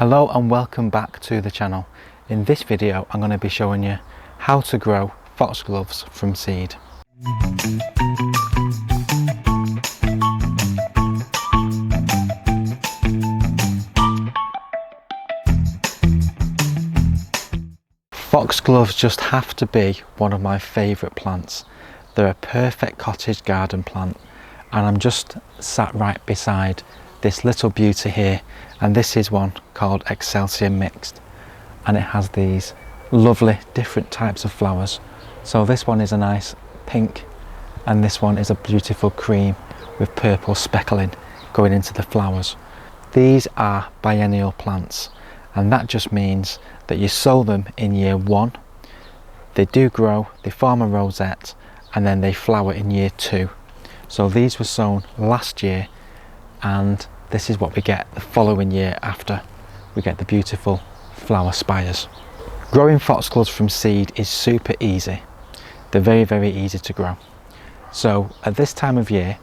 Hello and welcome back to the channel. In this video I'm going to be showing you how to grow foxgloves from seed. Foxgloves just have to be one of my favourite plants. They're a perfect cottage garden plant, and I'm just sat right beside this little beauty here, and this is one called Excelsior Mixed, and it has these lovely different types of flowers. So this one is a nice pink, and this one is a beautiful cream with purple speckling going into the flowers. These are biennial plants, and that just means that you sow them in year one, they do grow, they form a rosette, and then they flower in year two. So these were sown last year, and this is what we get the following year after. We get the beautiful flower spires. Growing foxgloves from seed is super easy. They're very easy to grow. So at this time of year,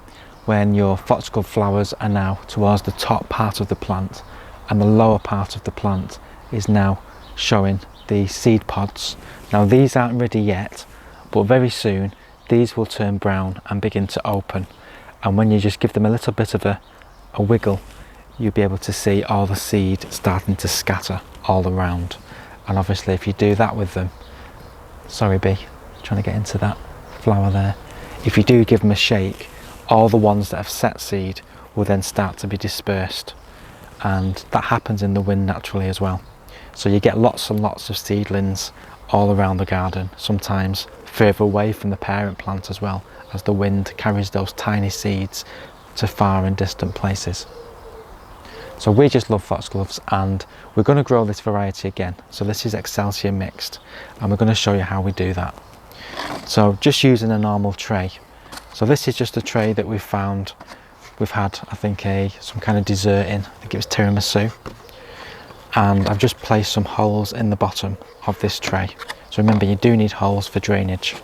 when your foxglove flowers are now towards the top part of the plant and the lower part of the plant is now showing the seed pods. Now these aren't ready yet, but very soon these will turn brown and begin to open, and when you just give them a little bit of a wiggle, you'll be able to see all the seed starting to scatter all around. And obviously if you do that with them, sorry bee, trying to get into that flower there, if you do give them a shake, all the ones that have set seed will then start to be dispersed, and that happens in the wind naturally as well. So you get lots and lots of seedlings all around the garden, sometimes further away from the parent plant as well, as the wind carries those tiny seeds to far and distant places. So we just love foxgloves, and we're going to grow this variety again. So this is Excelsior Mixed, and we're going to show you how we do that. So just using a normal tray. So this is just a tray that we've found. We've had, I think, some kind of dessert in, I think it was tiramisu. And I've just placed some holes in the bottom of this tray. So remember, you do need holes for drainage.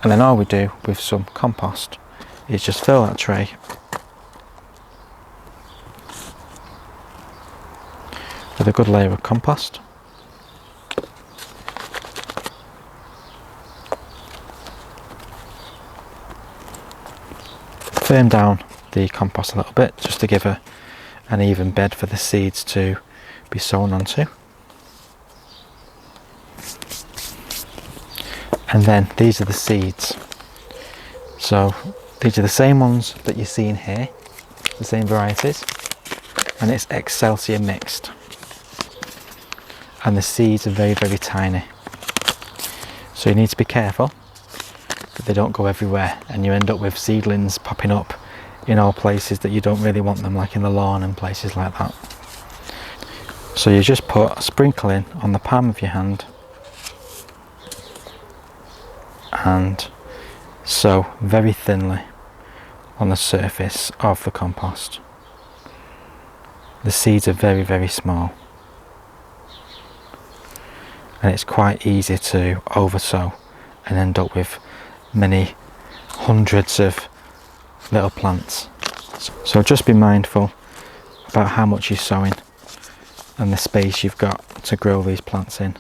And then all we do with some compost is just fill that tray with a good layer of compost. Firm down the compost a little bit just to give an even bed for the seeds to be sown onto. And then these are the seeds. So these are the same ones that you're seeing here, the same varieties, and it's Excelsior Mixed. And the seeds are very tiny. So you need to be careful that they don't go everywhere and you end up with seedlings popping up in all places that you don't really want them, like in the lawn and places like that. So you just put a sprinkle in on the palm of your hand and sow very thinly on the surface of the compost. The seeds are very small, and it's quite easy to oversow and end up with many hundreds of little plants. So just be mindful about how much you're sowing and the space you've got to grow these plants in.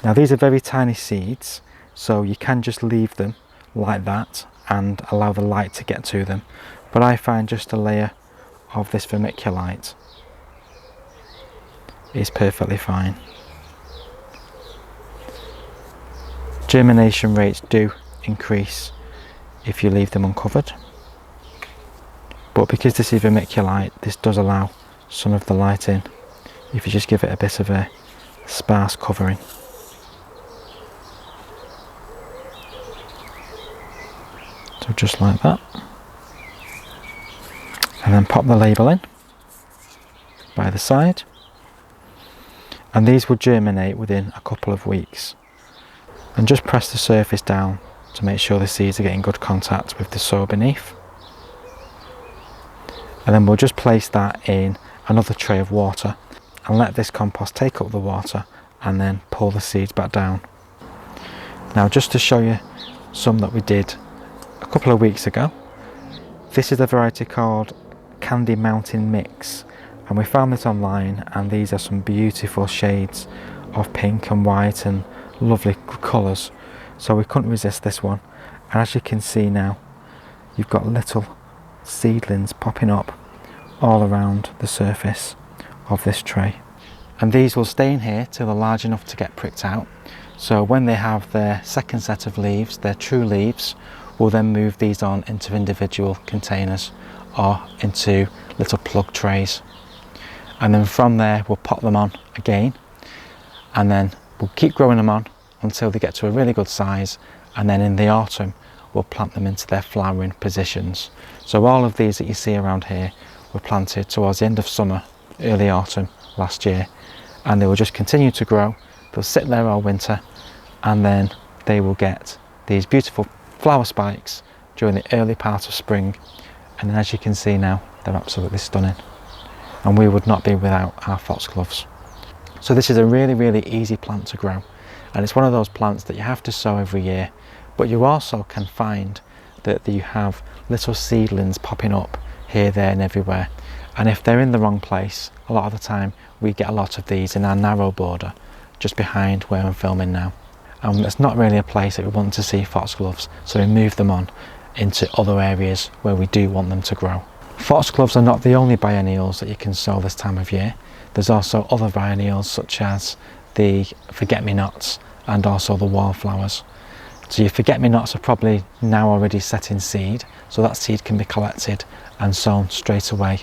Now these are very tiny seeds, so you can just leave them like that and allow the light to get to them, but I find just a layer of this vermiculite is perfectly fine. Germination rates do increase if you leave them uncovered, but because this is vermiculite, this does allow some of the light in if you just give it a bit of a sparse covering. So just like that, and then pop the label in by the side, and these will germinate within a couple of weeks. And just press the surface down to make sure the seeds are getting good contact with the soil beneath. And then we'll just place that in another tray of water and let this compost take up the water and then pull the seeds back down. Now just to show you some that we did a couple of weeks ago, this is a variety called Candy Mountain Mix, And we found this online, and these are some beautiful shades of pink and white and lovely colours, so we couldn't resist this one. And as you can see now, you've got little seedlings popping up all around the surface of this tray, and these will stay in here till they're large enough to get pricked out. So when they have their second set of leaves, their true leaves, we'll then move these on into individual containers or into little plug trays, and then from there we'll pop them on again, and then we'll keep growing them on until they get to a really good size, and then in the autumn we'll plant them into their flowering positions. So all of these that you see around here were planted towards the end of summer, early autumn last year, and they will just continue to grow. They'll sit there all winter, and then they will get these beautiful flower spikes during the early part of spring, and then as you can see now, they're absolutely stunning, and we would not be without our foxgloves. So this is a really easy plant to grow, and it's one of those plants that you have to sow every year, but you also can find that you have little seedlings popping up here, there and everywhere, and if they're in the wrong place, a lot of the time we get a lot of these in our narrow border just behind where I'm filming now, and it's not really a place that we want to see foxgloves, so we move them on into other areas where we do want them to grow. Foxgloves are not the only biennials that you can sow this time of year. There's also other biennials such as the forget-me-nots and also the wallflowers. So your forget-me-nots are probably now already set in seed, so that seed can be collected and sown straight away,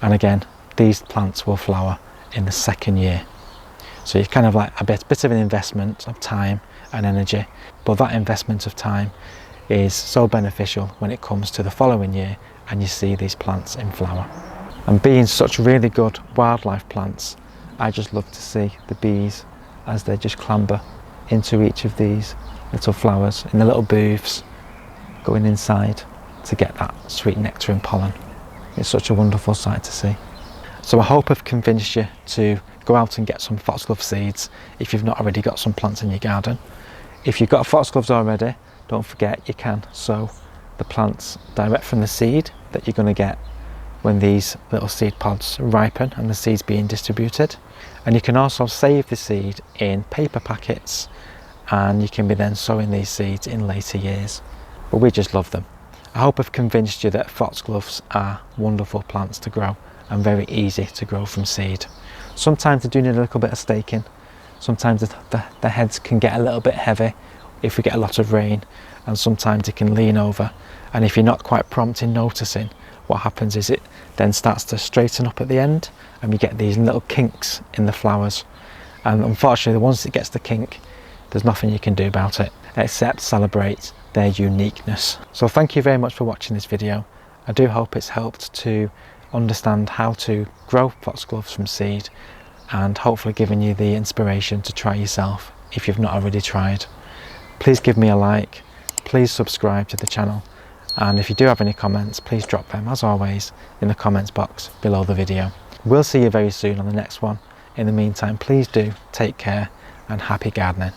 and again these plants will flower in the second year. So you're kind of like a bit of an investment of time and energy, but that investment of time is so beneficial when it comes to the following year and you see these plants in flower. And being such really good wildlife plants, I just love to see the bees as they just clamber into each of these little flowers in the little booths, going inside to get that sweet nectar and pollen. It's such a wonderful sight to see. So I hope I've convinced you to go out and get some foxglove seeds if you've not already got some plants in your garden. If you've got foxgloves already, don't forget you can sow the plants direct from the seed that you're going to get when these little seed pods ripen and the seeds being distributed. And you can also save the seed in paper packets, and you can be then sowing these seeds in later years. But we just love them. I hope I've convinced you that foxgloves are wonderful plants to grow and very easy to grow from seed. Sometimes they do need a little bit of staking. Sometimes the heads can get a little bit heavy if we get a lot of rain, and sometimes it can lean over, and if you're not quite prompt in noticing, what happens is it then starts to straighten up at the end and we get these little kinks in the flowers, and unfortunately once it gets the kink, there's nothing you can do about it except celebrate their uniqueness. So thank you very much for watching this video. I do hope it's helped to understand how to grow foxgloves from seed, and hopefully given you the inspiration to try yourself if you've not already tried. Please give me a like, please subscribe to the channel, and if you do have any comments, please drop them as always in the comments box below the video. We'll see you very soon on the next one. In the meantime, please do take care and happy gardening.